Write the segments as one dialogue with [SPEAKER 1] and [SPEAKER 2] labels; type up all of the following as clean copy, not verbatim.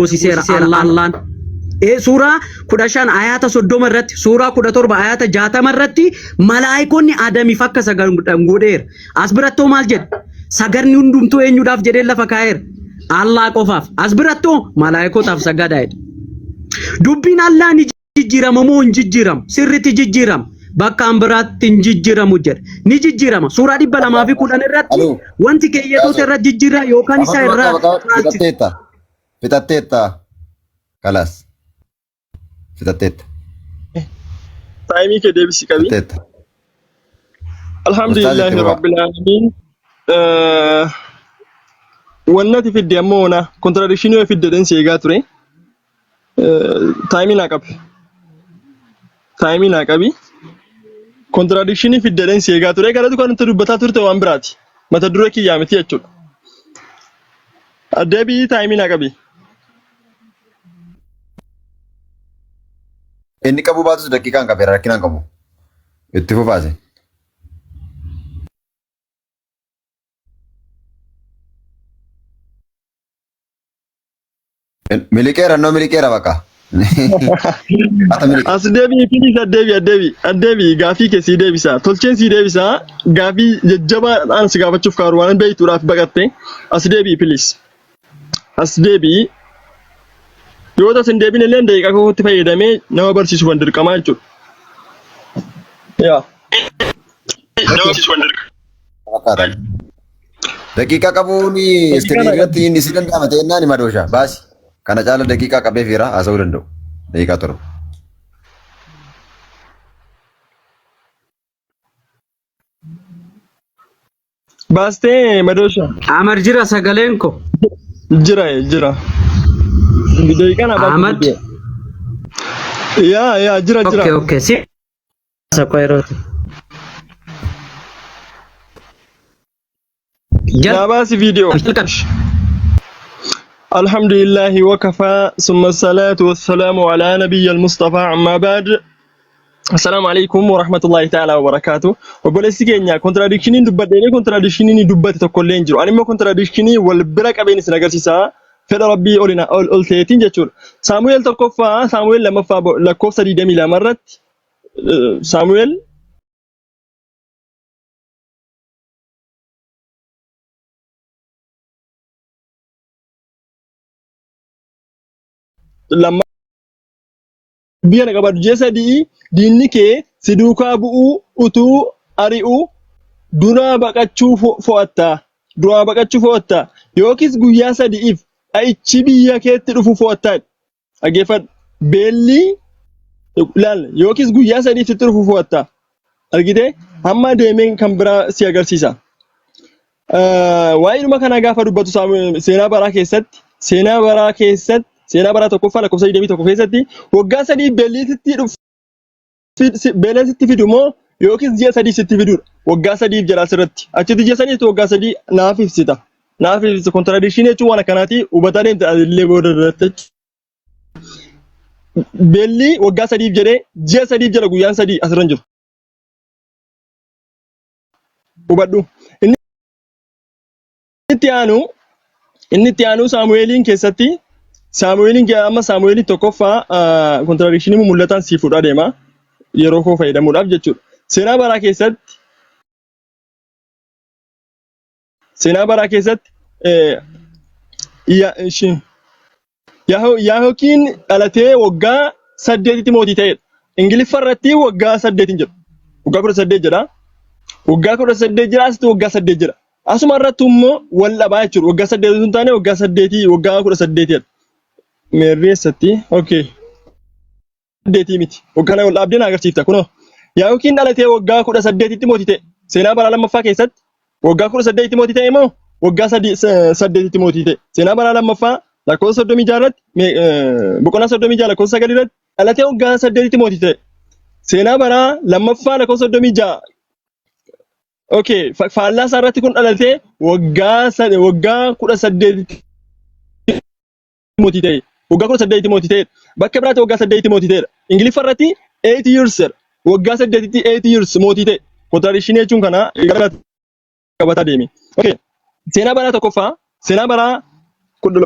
[SPEAKER 1] Sisera Allahn. Suuraa 15 ayata 30 irratti suuraa 17 ayata 60 irratti malaayikoonni Aadamiif akka sagadan godheera. As birattoo maal jedha? Sagarni hundumtuu eenyuudhaaf jedhee lafa kaa'eera? Allah qofaaf. As birattoo malaayikootaaf sagadaadha. Dubbiin Allah ni jijjiirama moo hin jijjiiramu? Sirriitti jijjiirama. Bakka ambiraatti hin jijjiiramu jedha. Ni jijjiirama. Suuraa 210 irratti wanti keeyyatoota irratti jijjiira yookaan isa irraa
[SPEAKER 2] Fitatteetta. Kalas. Fitatteetta.
[SPEAKER 3] Taayimii kee deebisii qabi. Alhamdulillahi rabbil alamin. Wannati fidde ammoo na contradiction yoo fidde den seegaa ture. Taayimii naa qabi. Taayimii naa qabi. Contradiction fidde den seegaa ture. Garuu kan nuti dubbataa turte waan biraati. Mata duree kiyyaa miti jechuudha. Deebii taayimii naa qabi.
[SPEAKER 2] Inni qabu baatus daqiiqaan qabeera rakkinaan qabu. Itti fufaase. Miliqeera noo miliqeera bakka.
[SPEAKER 3] As deebii finis addeebii gaafii kee sii deebisa. Tolcheen sii deebisa. Gaafii jajjabaa si gaafachuuf kaaru waan beektuudhaaf baqatte. As deebii filis. As deebii. Yoo tasin deebin illee daqiiqaa kootti fayyadamee nama barsiisu waan dirqamaa jechuudha. Yaa. Nama barsiisu waan dirqamaa.
[SPEAKER 2] Daqiiqaa qabuun iskiriinii irratti inni si danda'ama ta'ennaan hima doosha baasi. Kana caala daqiiqaa qabee fiira haasa'uu danda'u. Daqiiqaa torba.
[SPEAKER 3] Baastee madoosha.
[SPEAKER 1] Amar jira sagaleen ko.
[SPEAKER 3] Jira. Daqiiqaan abaa.
[SPEAKER 1] Ahmad.
[SPEAKER 3] Yaa jira.
[SPEAKER 1] Okay. Si. Sakoerooti.
[SPEAKER 3] Jabaasi video. الحمد لله وكفى ثم الصلاة والسلام على نبي المصطفى أما بعد السلام عليكم ورحمة الله تعالى وبركاته وبلسي كينيا contradiction دبت تقولين جرو أنا ما contradiction والبرك أبين سنجرسيسا فدا ربي أولنا أول ثلاثين جتور سامويل تكوفا سامويل لما فا لكوف سدي دمي لمرت سامويل lama biya na gabar jesa dinni ke siduka bu'u utu ari'u dura baqachuu fo'atta yookiis guyyaa sadiif ayichi biyya keetti dhufu fo'atta ageeffad beelli laal yookiis guyyaa sadiif itti dhufu fo'atta argite hamma deemeen kan biraa si agarsiisa waa'ee dhuma kana gaafa dubbatu seenaa baraa keessatti seenaa bara tokkoffaa lakkoofsa 21 keessatti waggaa sadii beelesitti fidumoo yookiis ji'a sadii sitti fidudha. Waggaa sadiif jira asirratti. Achitti ji'a sadiitu waggaa sadii naaf ibsita. Naaf ibsita contradiction jechuun waan akkanaati hubataa deemte illee booda irratti. Beelli waggaa sadiif jedhee ji'a sadiif jira guyyaan sadii asirra jiru. Hubadhu. Inni itti aanu Saamu'eeliin keessatti amma Saamu'eelii tokkoffaa contradiction mul'atan si fuudhaa deema yeroo koo fayyadamuudhaaf jechuudha. Seenaa baraa keessatti Yaahokiin dhalatee waggaa 8tti mootii ta'edha. Ingiliffarratti waggaa 8 jedhu. Waggaa 18 jedha. Waggaa 18 jira asitti waggaa 8 jira. Asuma irratti immoo wal dhabaa jechuudha. Waggaa 8 sun taane waggaa 8 waggaa 18 Meerreessatti okay. 8 miti. Waggaa wal dhabdeen agarsiifta kunoo. Yaahokiin dhalatee waggaa 18tti mootii ta'e. Seenaa bara lammaffaa keessatti waggaa 18tti mootii ta'e moo waggaa 8tti mootii ta'e. Seenaa bara lammaffaa lakkoofsa 36 irratti boqonnaa 36 lakkoofsa 9 irratti dhalatee waggaa 8tti mootii ta'e. Seenaa bara lammaffaa lakkoofsa 36 okay faallaa isaa irratti kun dhalatee waggaa 18tti mootii ta'e. Waggaa 18tti mootii ta'e. Bakka biraatti waggaa 8tti mootii ta'edha. Ingiliffarratti 8 years waggaa 8tti 8 years mootii ta'e. Contradiction jechuun kana qabataa deemi. Okay. Seenaa baraa tokkoffaa, seenaa baraa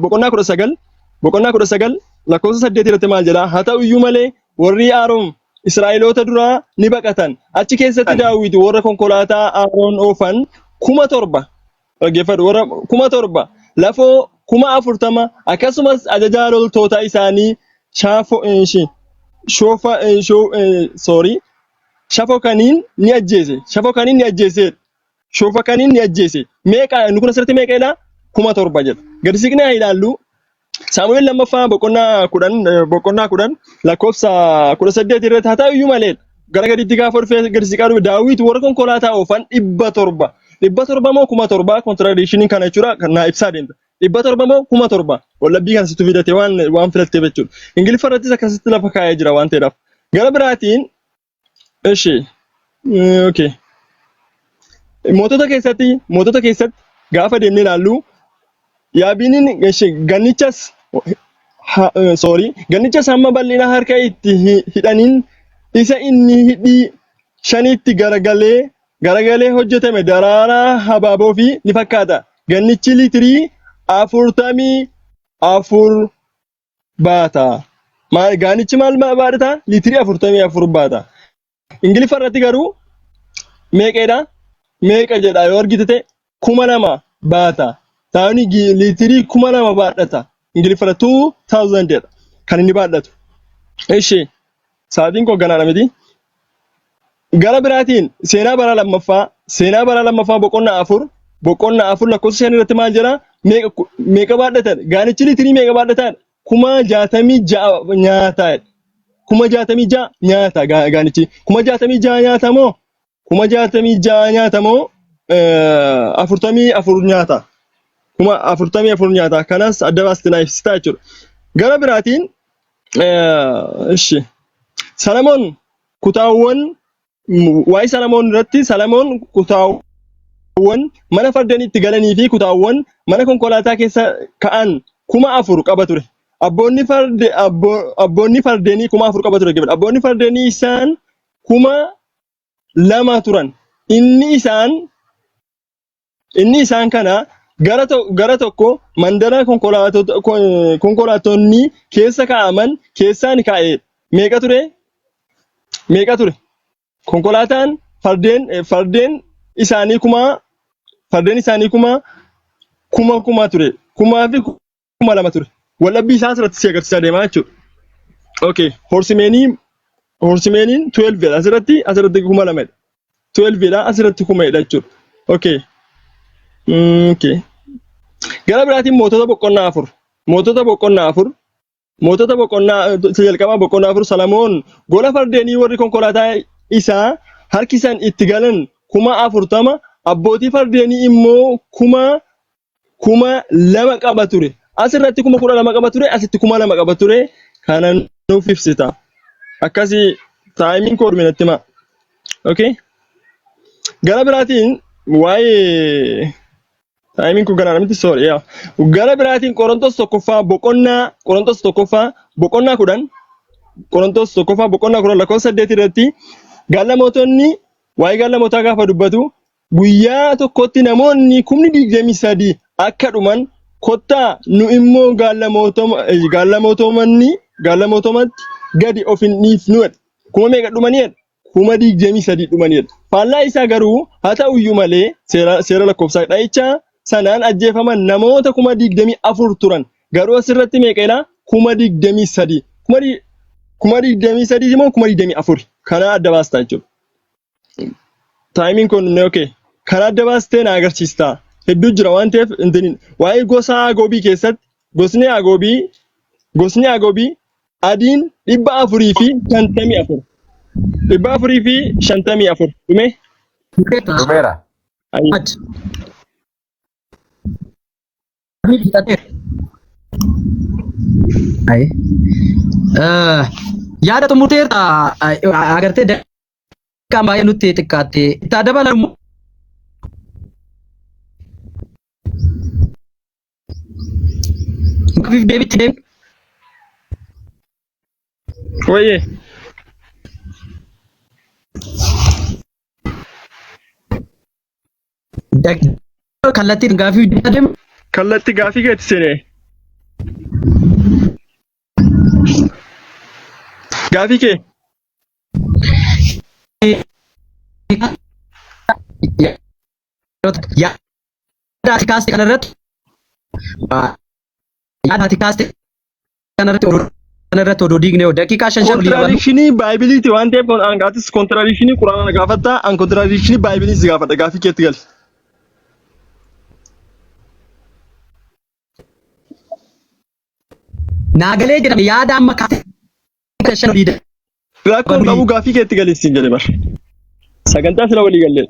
[SPEAKER 3] boqonnaa 19, boqonnaa 19 lakkoofsa 8 irratti maal jedha? Haa ta'u iyyuu malee warri Aroon Israa'eloota duraa ni baqatan. Achi keessatti Daawit warra konkolaataa Aroon oofan 7,000 dhaggeeffadhu, warra 7,000 lafoo 40,000 akkasumas ajajaa loltoota isaanii Shafokaniin ni ajjeese. Shafokaniin ni ajjeese. Shofakaniin ni ajjeese. Meeqa inni kun asirratti meeqa jedha? 7,000 jedha. Gadi siqnee haa ilaallu. Saamu'eel lammaffaa boqonnaa 10 lakkoofsa 18 irratti haa ta'u iyyuu malee gara gaditti gaafa dhufee gadi siqaa Daawit warra konkolaataa oofan 700. 700 moo 7,000 contradiction kana jechuudha kan naa ibsaa deemta. 700 moo 7,000 wallabbii kan situ fidate waan filattee jechuudha. Ingiliffa irrattis akkasitti lafa kaa'ee jira waan ta'eedhaaf. Gara biraatiin okay. Mootota keessatti gaafa deemnee ilaallu Yaabiiniin gannichas hamma bal'ina harka itti hidhaniin isa inni hidhii shaniitti garagalee hojjetame daraaraa habaaboo fi ni fakkaata. Gannichi liitirii 44 baata. Gaanichi maal baadhata? Liitirii 44 baata. Ingiliffa irratti garuu meeqadha? Meeqa jedha yoo argite 2,000 baata. Taa'uni liitirii 2,000 baadhata. Ingiliffa irratti 2,000 jedha kan inni baadhatu. Sa'aatiin koo ganaadha miti. Gara biraatiin seenaa bara lammaffaa boqonnaa 4 lakkoofsa 5 irratti maal jedha? Meeqa baadhatan? Gaanichi liitirii meeqa baadhatan? 66,000 nyaata. 66,000 nyaata gaanichi. 66,000 nyaata moo? 66,000 nyaata moo? 44 nyaata. 44 nyaata. Kanas adda baastee naaf ibsitaa jechuudha. Gara biraatiin Salamoon kutaawwan waa'ee Salamoon irratti Salamoon kutaawwan mana fardeenii itti galanii fi kutaawwan mana konkolaataa keessa ka'an 4,000 qaba ture. Abboonni fardeenii 4,000 qaba ture. Abboonni fardeenii isaan 2,000 turan. Inni isaan kana gara tokko mandara konkolaattonni keessa kaa'aman keessaan kaa'ee meeqa ture? Konkolaataan fardeen isaanii 1,000 ture. 1,000 ture. Wallabbii isaa asirratti si agarsiisaa deemaa jechuudha. Okay, horsimeeniin 12 asirratti 2,000. 12 asirratti 1,000 jechuudha. Okay. Gara biraatiin mootota boqonnaa 4. Mootota boqonnaa jalqabaa boqonnaa 4 Salamoon gola fardeenii warri konkolaataa isaa harkisan itti galan 40,000 abbootii fardeenii immoo 2,000 qaba ture. Asirratti 12,000 qaba ture, asitti 2,000 qaba ture. Kana nuuf ibsita. Akkasii taayimiin koo dhuminatti himaa. Okay? Gara biraatiin waa'ee taayimiin kun ganaadha miti sorry. Gara biraatiin Qorontos tokkoffaa boqonnaa 10 lakkoofsa 8 irratti gaalla mootonni waa'ee gaalla mootaa gaafa dubbatu guyyaa tokkotti namoonni 23,000 akka dhuman kottaa nu immoo gaalla mootomatti gadi of hin dhiifnu. Kuma meeqa dhumaniidha? 23,000 dhumaniidha. Faallaa isaa garuu haa ta'u iyyuu malee seera lakkoofsaa dha'icha sanaan ajjeefaman namoota 24,000 turan. Garuu asirratti meeqadha? 23,000. 23,000 moo 24,000? Kana adda baastaa jechuudha. Taayimiin kun okay. Kana adda baastee na agarsiista. Hedduu jira waan ta'eef waa'ee gosa Agoobii keessatti gosni Agoobii adiin 454. 454 dhume?
[SPEAKER 2] Dhumeera.
[SPEAKER 1] Yaada xumurteerta agartee kan baay'ee nutti xiqqaatte itti dabalamu deebitti deemu.
[SPEAKER 3] Wayyee.
[SPEAKER 1] Kallattiin gaafii deemu.
[SPEAKER 3] Kallattii gaafii keetti seenee. Gaafii kee.
[SPEAKER 1] Yaada ati kaaste kanarratti yaada ati kaaste kanarratti odoo diigne daqiiqaa 5 olii dabalu.
[SPEAKER 3] Contradiction Bible waan ta'eef angaatis contradiction Quraana gaafatta an contradiction Bible si gaafadha gaafii keetti gali.
[SPEAKER 1] Naagalee jedhame yaada amma kaaste 5 olii dabalu.
[SPEAKER 3] Rakkoon qabu gaafii keetti gali siin jedhe bar. Sagantaa sila walii galle.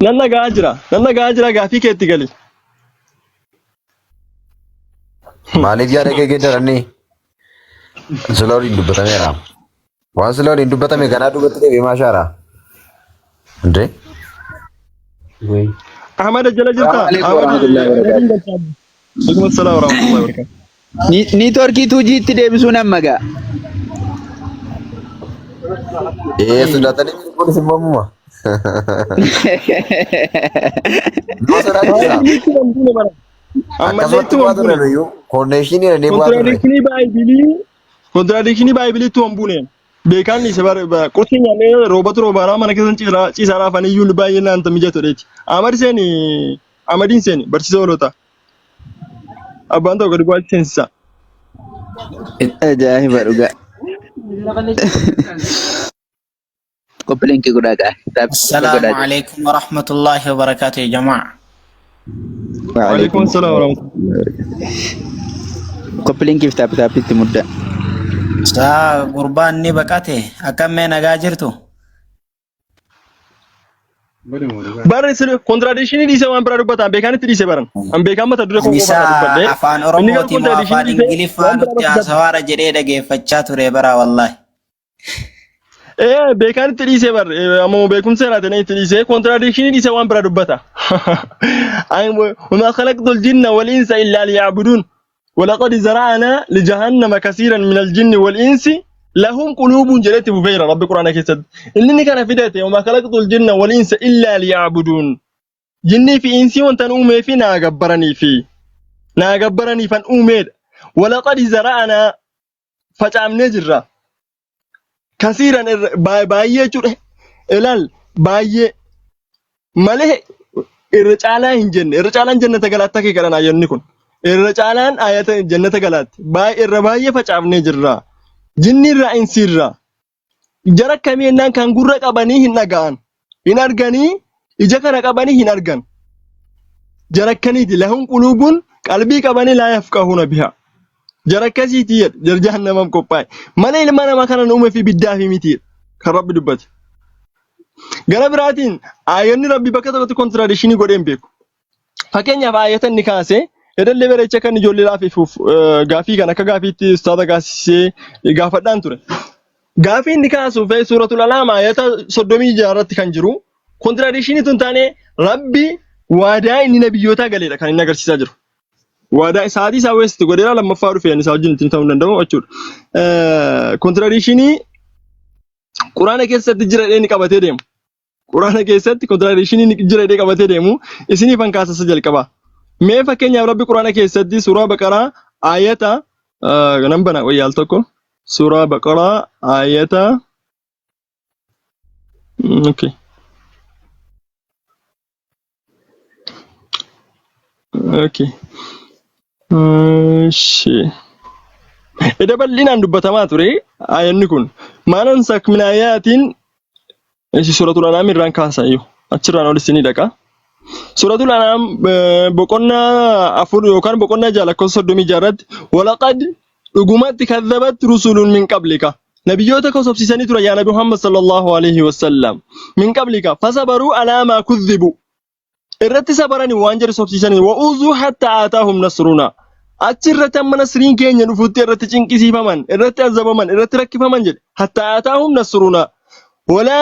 [SPEAKER 3] Nan nagaa jira gaafii keetti gali.
[SPEAKER 2] Maaliif yaada kee geeddaranii? Sila waliin dubbatameera. Waan sila waliin dubbatame kanaa dubbatti deebi'ee maashaara. Indee?
[SPEAKER 3] Ahmad jala jirta. Alaikum assalam warahmatullahi wabarakatuh.
[SPEAKER 4] Niitoorkii 2G itti deebisuun amma gaa.
[SPEAKER 2] Sodaatanii kunis immoo ammuma. Nama sodaachisa. Akkasumatti bu'aa ture nuyyuu konneeshiniin ni bu'aa ture.
[SPEAKER 3] Contradiction Bible tu hambune. Beekan ni sebar qurxii nyaanee roobatu roobaaraa mana keessan ciisaa raafanii iyyuu baay'ee naanta mijatu dheeti. Amadiin seeni barsiisa oolota. Abbaan ta'u gadi bu'aatti seensisa.
[SPEAKER 4] Ajaa'iba dhugaa. Qophiileen kee godhaa gaa.
[SPEAKER 5] Assalamu alaikum warahmatullahi wabarakatuh ya jama'a.
[SPEAKER 3] Waalaikum assalam warahmatullahi wabarakatuh.
[SPEAKER 4] Qophiileen kee taaphitti muddaa.
[SPEAKER 5] Saa gurbaan ni baqate akkamee nagaa jirtu.
[SPEAKER 3] Barre sila contradiction dhiise waan biraa dubbata beekanitti dhiise baran. An beekan mata dure koo qofaa dubbadde.
[SPEAKER 5] Afaan Oromootii moo afaan Ingiliffaa nutti haasawaara jedhee dhageeffachaa ture bara wallahi.
[SPEAKER 3] Beekanitti dhiise bar ammoo beekumsa laatanii itti dhiise contradiction dhiise waan biraa dubbata. وما خلقت الجن والإنس إلا ليعبدون ولقد زرعنا لجهنم كثيرا من الجن والإنس لهم قلوب جلت بفيرة رب القرآن كيسد إنني كان في ذاته وما خلقت الجن والإنس إلا ليعبدون جني في إنسي وانت نؤمي في ناقبرني فنؤمي ولقد زرعنا فجعمنا جرا كثيرا باية جره إلال باية ماله الرجالان جنة غلطة كي كرنا ينكون الرجالان آيات جنة غلط باي الرباية فجعمنا جرا جني رأين سيرا جرا كمي إنن كان غورة كباني هنغان هنرغاني إجا كان كباني هنرغان جرا كني لهم قلوب قلبي كباني لا يفقهون بها جرا كسي تير جر جهنم كوباي من إلما ما كان نؤمن في بداه في ميتير كرب دبت غرا براتين آيوني ربي بكتة contradiction godem beku fakenya fa ayatan nikase edalle berecha kan jolli lafi gafi kana ka gafitti ustada gasise gafadhan ture gafi nikasu fe suratul alam ayata 36 kan jiru contradiction tun tane rabbi wadaa inni nabiyota galedha kan inni agarsiisa jiru wadaa saadi sa west godera lamma faaru fe ni saajin tin ta'uu danda'u achudha contradiction quraana keessatti jira dheeni qabatee deemu quraana keessatti contradiction jira dheeni qabatee deemu isinii fan kaasasa jalqaba mee fakkeenyaaf rabbi quraana keessatti suuraa baqaraa ayata nambana wayyaal tokko suuraa baqaraa ayata okay okay shit Eda bal'inaan dubbatamaa ture ayanni kun maanan sakminaayatiin suratul anam irraan kaasayu achirraan ol isinii dhaqa suratul anam boqonnaa afur yookaan boqonnaa jaalakkoo 36 irratti walaqad dhugumatti kadhabat rusulun min qablika nabiyyoota koo sobsiisanii ture yaa nabi Muhammad sallallahu alaihi wasallam min qablika fasabaru ala ma kudhibu irratti sabaranii waan jedhu sobsiisanii wa uzu hatta ataahum nasruna achirratti amma nasriin keenya dhufutti irratti cinqisiifaman irratti azabaman irratti rakkifaman jedhe hatta ataahum nasruna wala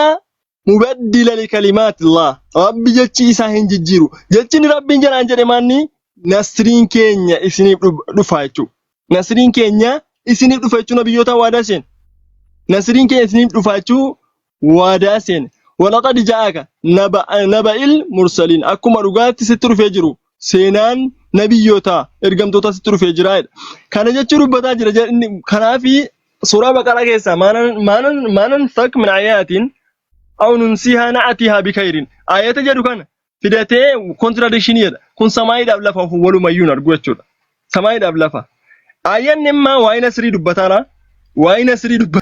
[SPEAKER 3] mubaddila li kalimatillah rabbi jechi isaa hin jijjiiru jechin rabbiin jedhaan jedhe maanni nasriin keenya isiniif dhufa jechuu nasriin keenya isiniif dhufa jechuu nabiyyoota waadaa seen nasriin keenya isiniif dhufa jechuu waadaa seen walaqad ja'aka naba'il mursaliin akkuma dhugaatti sitti dhufee jiru seenaan nabiyyoota ergamtoota sitti dhufee jiraadha kana jechuu dubbataa jira kanaafi سورة بقرة كيسا ما ننسك من آيات أو ننسيها نأتيها بخير آيات جدو كان فدته contradiction كن سماي دبلفا ولو ما يونر قوتشود سماي دبلفا آيات نما وين سري دبتانا وين سري دب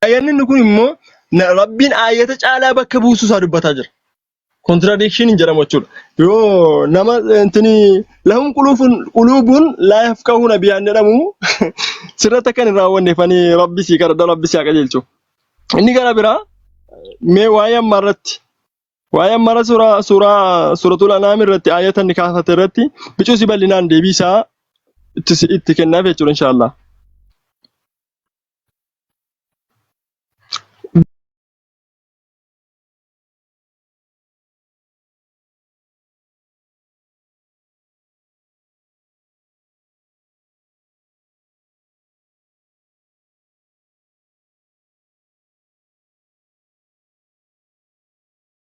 [SPEAKER 3] آيات نكون مو ربين آيات على بكبوسو سادبتاجر contradiction جرا مچول يو نما انتني لهم قلوب لا يفقهون بها ندمو سرتا كان راون فني ربي سي كرد ربي سي اجلچو اني غرا برا مي وايا مرة سورة الأنعام رتي آية النكاح رتي بيجو سيبالنا ديبيسا اتكلنا في إن شاء الله